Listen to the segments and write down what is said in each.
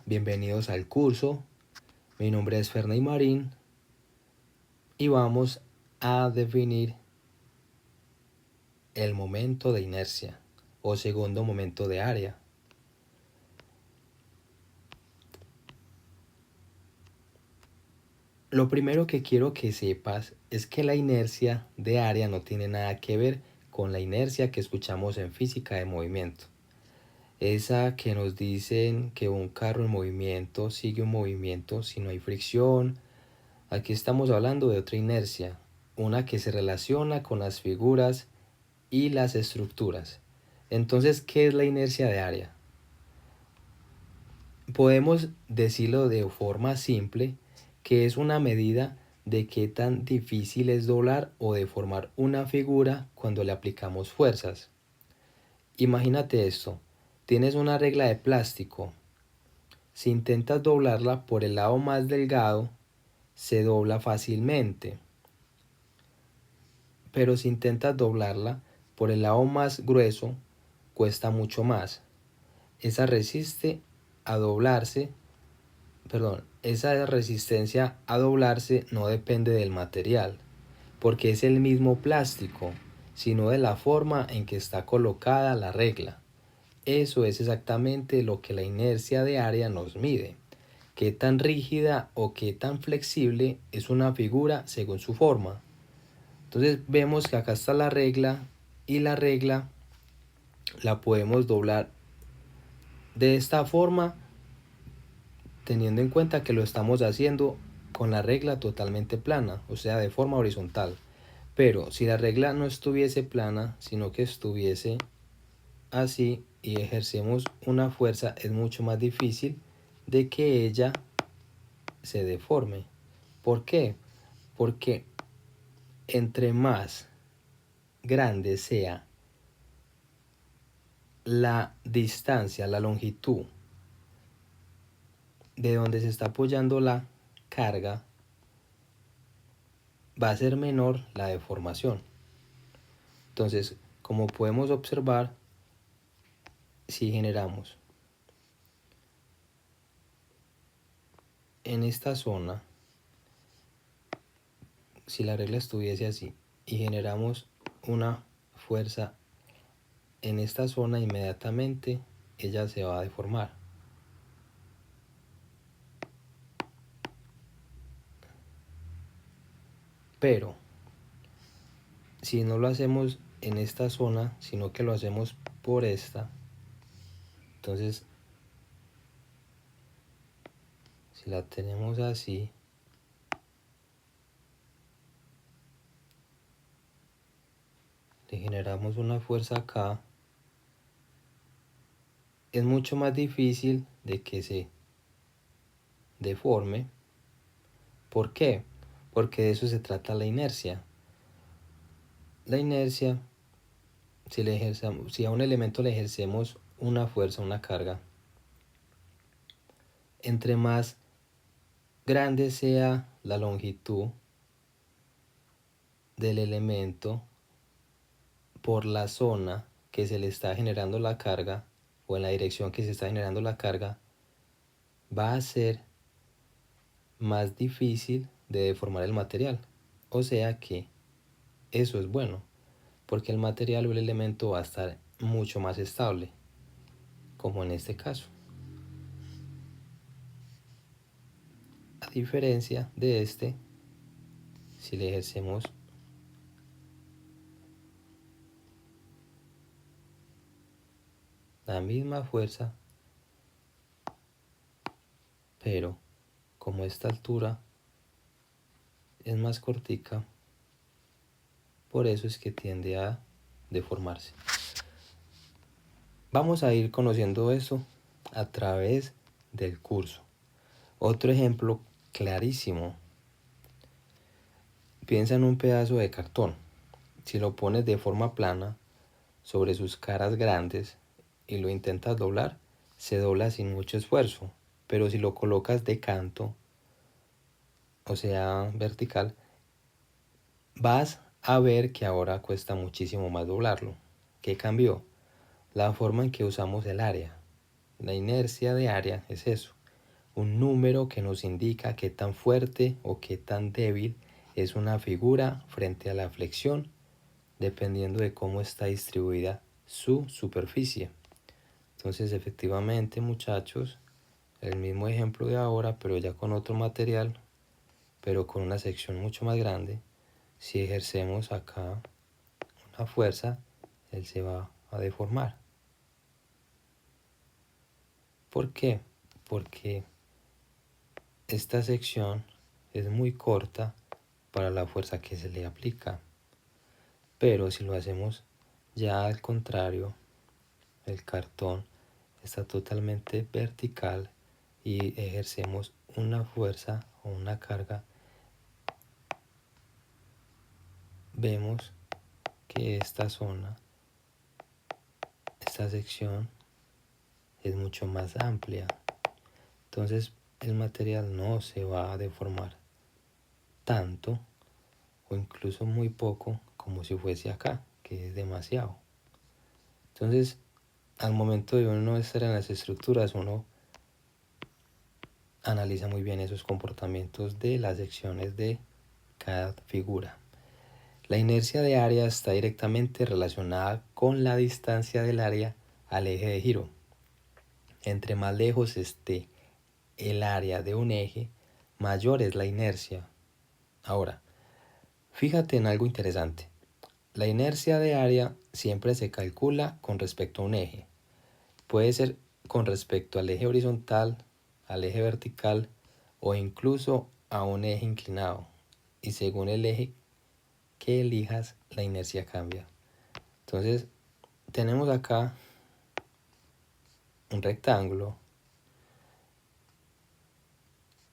Bienvenidos al curso. Mi nombre es Ferney Marín y vamos a definir el momento de inercia o segundo momento de área. Lo primero que quiero que sepas es que la inercia de área no tiene nada que ver con la inercia que escuchamos en física de movimiento. Esa que nos dicen que un carro en movimiento sigue un movimiento si no hay fricción. Aquí estamos hablando de otra inercia, una que se relaciona con las figuras y las estructuras. Entonces, ¿qué es la inercia de área? Podemos decirlo de forma simple, que es una medida de qué tan difícil es doblar o deformar una figura cuando le aplicamos fuerzas. Imagínate esto, tienes una regla de plástico. Si intentas doblarla por el lado más delgado, se dobla fácilmente. Pero si intentas doblarla por el lado más grueso, cuesta mucho más. Esa resistencia a doblarse no depende del material, porque es el mismo plástico, sino de la forma en que está colocada la regla. Eso es exactamente lo que la inercia de área nos mide. Qué tan rígida o qué tan flexible es una figura según su forma. Entonces vemos que acá está la regla y la regla la podemos doblar de esta forma, teniendo en cuenta que lo estamos haciendo con la regla totalmente plana, o sea, de forma horizontal. Pero si la regla no estuviese plana, sino que estuviese así y ejercemos una fuerza, es mucho más difícil de que ella se deforme. ¿Por qué? Porque entre más grande sea la distancia, la longitud de donde se está apoyando la carga, va a ser menor la deformación. Entonces, como podemos observar, si generamos en esta zona, si la regla estuviese así y generamos una fuerza en esta zona, inmediatamente ella se va a deformar. Pero si no lo hacemos en esta zona, sino que lo hacemos por esta, entonces si la tenemos así, le generamos una fuerza acá, es mucho más difícil de que se deforme. ¿Por qué? Porque de eso se trata la inercia. La inercia, si a un elemento le ejercemos una fuerza, una carga, entre más grande sea la longitud del elemento por la zona que se le está generando la carga o en la dirección que se está generando la carga, va a ser más difícil de deformar el material. O sea que eso es bueno, porque el material o el elemento va a estar mucho más estable, como en este caso. A diferencia de este, si le ejercemos la misma fuerza, pero como esta altura es más cortica, por eso es que tiende a deformarse. Vamos a ir conociendo eso a través del curso. Otro ejemplo clarísimo. Piensa en un pedazo de cartón. Si lo pones de forma plana sobre sus caras grandes y lo intentas doblar, se dobla sin mucho esfuerzo. Pero si lo colocas de canto, o sea, vertical, vas a ver que ahora cuesta muchísimo más doblarlo. ¿Qué cambió? La forma en que usamos el área. La inercia de área es eso. un número que nos indica qué tan fuerte o qué tan débil es una figura frente a la flexión, dependiendo de cómo está distribuida su superficie. Entonces, efectivamente, muchachos, el mismo ejemplo de ahora, pero ya con otro material, pero con una sección mucho más grande. Si ejercemos acá una fuerza, él se va a deformar. ¿Por qué? Porque esta sección es muy corta para la fuerza que se le aplica. Pero si lo hacemos ya al contrario, el cartón está totalmente vertical y ejercemos una fuerza o una carga, vemos que esta zona, esta sección es mucho más amplia. Entonces el material no se va a deformar tanto o incluso muy poco como si fuese acá, que es demasiado. Entonces, al momento de uno estar en las estructuras, uno analiza muy bien esos comportamientos de las secciones de cada figura. La inercia de área está directamente relacionada con la distancia del área al eje de giro. Entre más lejos esté el área de un eje, mayor es la inercia. Ahora, fíjate en algo interesante. La inercia de área siempre se calcula con respecto a un eje. Puede ser con respecto al eje horizontal, al eje vertical o incluso a un eje inclinado. Y según el eje que elijas, la inercia cambia. Entonces, tenemos acá un rectángulo.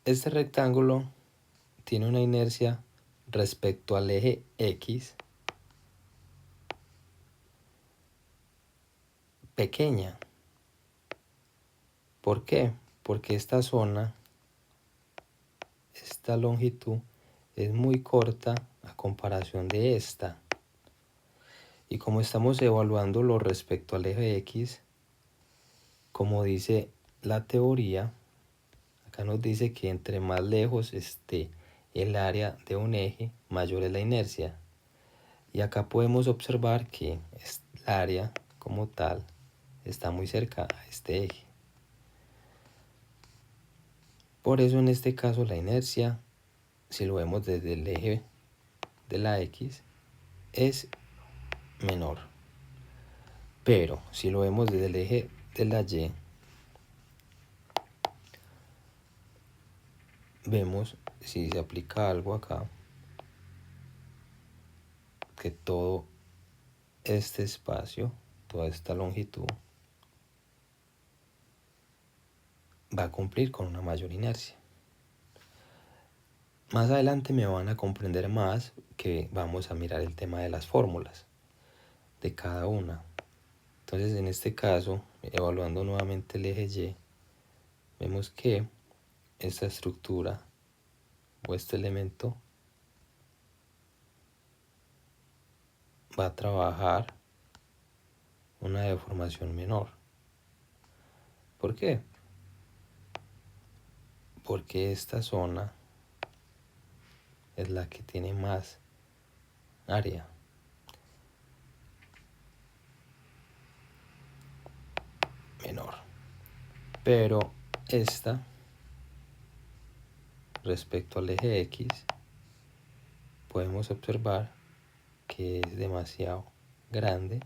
Este rectángulo tiene una inercia respecto al eje X pequeña. ¿Por qué? Porque esta zona, esta longitud, es muy corta a comparación de esta. Y como estamos evaluándolo respecto al eje X, como dice la teoría, acá nos dice que entre más lejos esté el área de un eje, mayor es la inercia. Y acá podemos observar que el área como tal está muy cerca a este eje. Por eso en este caso la inercia, si lo vemos desde el eje de la X, es menor. Pero si lo vemos desde el eje de la Y, vemos, si se aplica algo acá, que todo este espacio, toda esta longitud, va a cumplir con una mayor inercia. Más adelante me van a comprender más que vamos a mirar el tema de las fórmulas de cada una. Entonces en este caso, evaluando nuevamente el eje Y, vemos que esta estructura o este elemento va a trabajar una deformación menor. ¿Por qué? Porque esta zona es la que tiene más área. Menor. Pero esta, respecto al eje X, podemos observar que es demasiado grande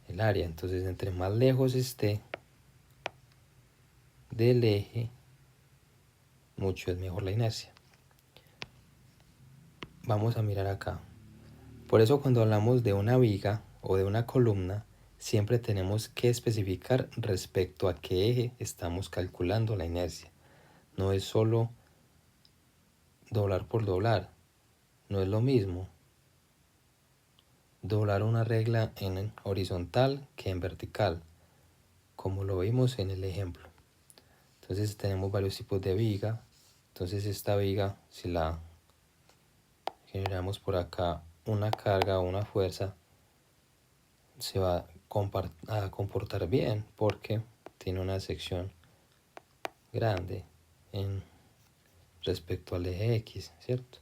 el área. Entonces, entre más lejos esté del eje, mucho es mejor la inercia. Vamos a mirar acá. Por eso cuando hablamos de una viga o de una columna, siempre tenemos que especificar respecto a qué eje estamos calculando la inercia. No es solo doblar por doblar. No es lo mismo doblar una regla en horizontal que en vertical, como lo vimos en el ejemplo. Entonces tenemos varios tipos de viga. Entonces esta viga, si la generamos por acá una carga o una fuerza, se va a comportar bien porque tiene una sección grande en respecto al eje X, ¿cierto?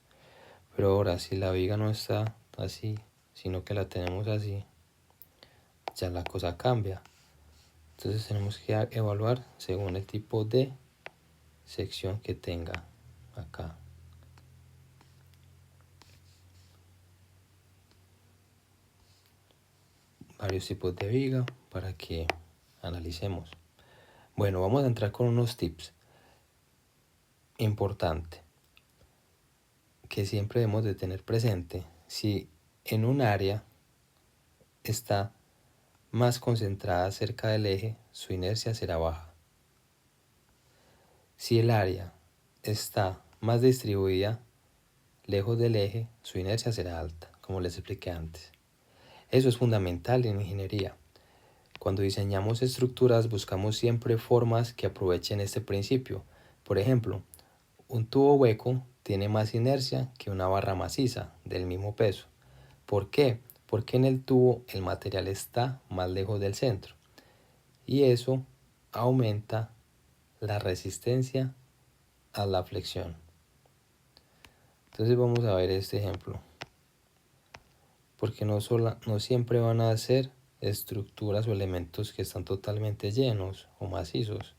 Pero ahora, si la viga no está así, sino que la tenemos así, ya la cosa cambia. Entonces tenemos que evaluar según el tipo de sección que tenga acá. Varios tipos de viga para que analicemos. Bueno, vamos a entrar con unos tips. Importante que siempre debemos de tener presente: si en un área está más concentrada cerca del eje, su inercia será baja. Si el área está más distribuida lejos del eje, su inercia será alta, como les expliqué antes. Eso es fundamental en ingeniería. Cuando diseñamos estructuras buscamos siempre formas que aprovechen este principio. Por ejemplo, un tubo hueco tiene más inercia que una barra maciza del mismo peso. ¿Por qué? Porque en el tubo el material está más lejos del centro y eso aumenta la resistencia a la flexión. Entonces vamos a ver este ejemplo, porque no siempre van a ser estructuras o elementos que están totalmente llenos o macizos,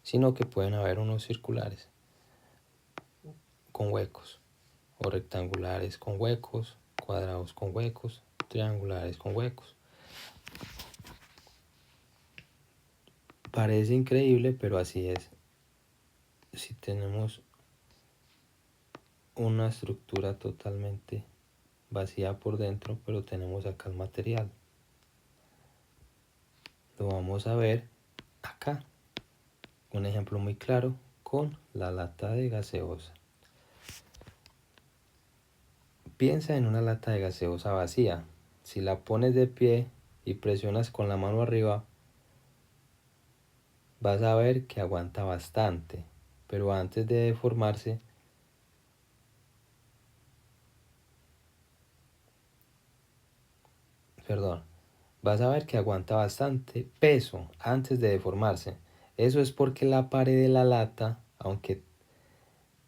sino que pueden haber unos circulares con huecos, o rectangulares con huecos, cuadrados con huecos, triangulares con huecos. Parece increíble, pero así es. Si tenemos una estructura totalmente vacía por dentro, pero tenemos acá el material, lo vamos a ver acá. Un ejemplo muy claro con la lata de gaseosa. Piensa en una lata de gaseosa vacía. Si la pones de pie y presionas con la mano arriba, vas a ver que aguanta bastante, pero antes de deformarse, vas a ver que aguanta bastante peso antes de deformarse. Eso es porque la pared de la lata, aunque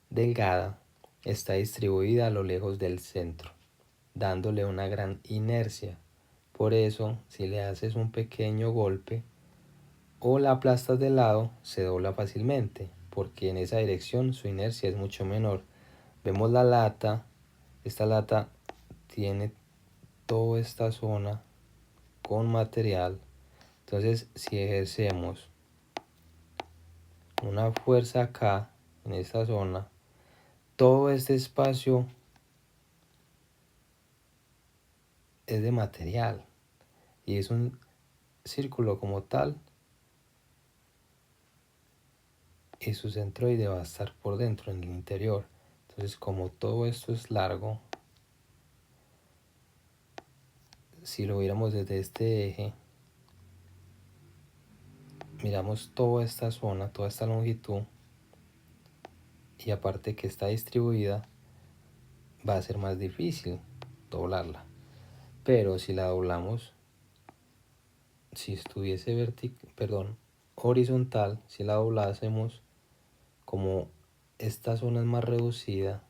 delgada, está distribuida a lo lejos del centro, dándole una gran inercia. Por eso, si le haces un pequeño golpe o la aplastas de lado, se dobla fácilmente, porque en esa dirección su inercia es mucho menor. Vemos la lata, esta lata tiene toda esta zona con material. Entonces, si ejercemos una fuerza acá, en esta zona, todo este espacio es de material y es un círculo como tal, y su centroide va a estar por dentro, en el interior. Entonces, como todo esto es largo, si lo viéramos desde este eje, miramos toda esta zona, toda esta longitud, y aparte que está distribuida, va a ser más difícil doblarla. Pero si la doblamos, si estuviese horizontal, si la doblásemos, como esta zona es más reducida,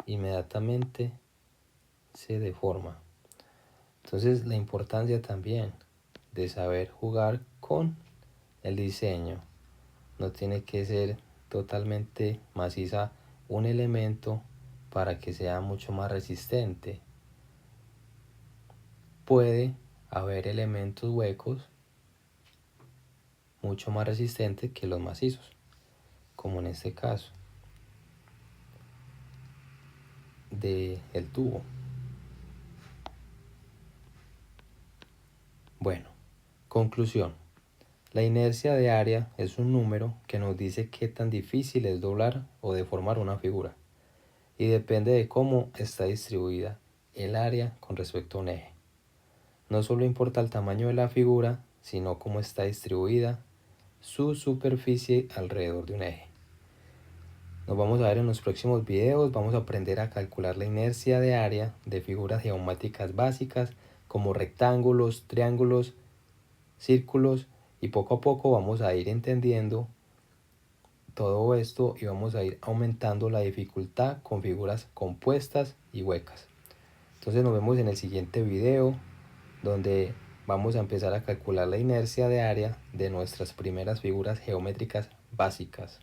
inmediatamente se deforma. Entonces, la importancia también de saber jugar con el diseño. No tiene que ser totalmente maciza un elemento para que sea mucho más resistente. Puede haber elementos huecos mucho más resistentes que los macizos, como en este caso del tubo. Bueno, conclusión. La inercia de área es un número que nos dice qué tan difícil es doblar o deformar una figura, y depende de cómo está distribuida el área con respecto a un eje. No solo importa el tamaño de la figura, sino cómo está distribuida su superficie alrededor de un eje. Nos vamos a ver en los próximos videos. Vamos a aprender a calcular la inercia de área de figuras geométricas básicas como rectángulos, triángulos, círculos Y poco a poco vamos a ir entendiendo todo esto y vamos a ir aumentando la dificultad con figuras compuestas y huecas. Entonces nos vemos en el siguiente video, donde vamos a empezar a calcular la inercia de área de nuestras primeras figuras geométricas básicas.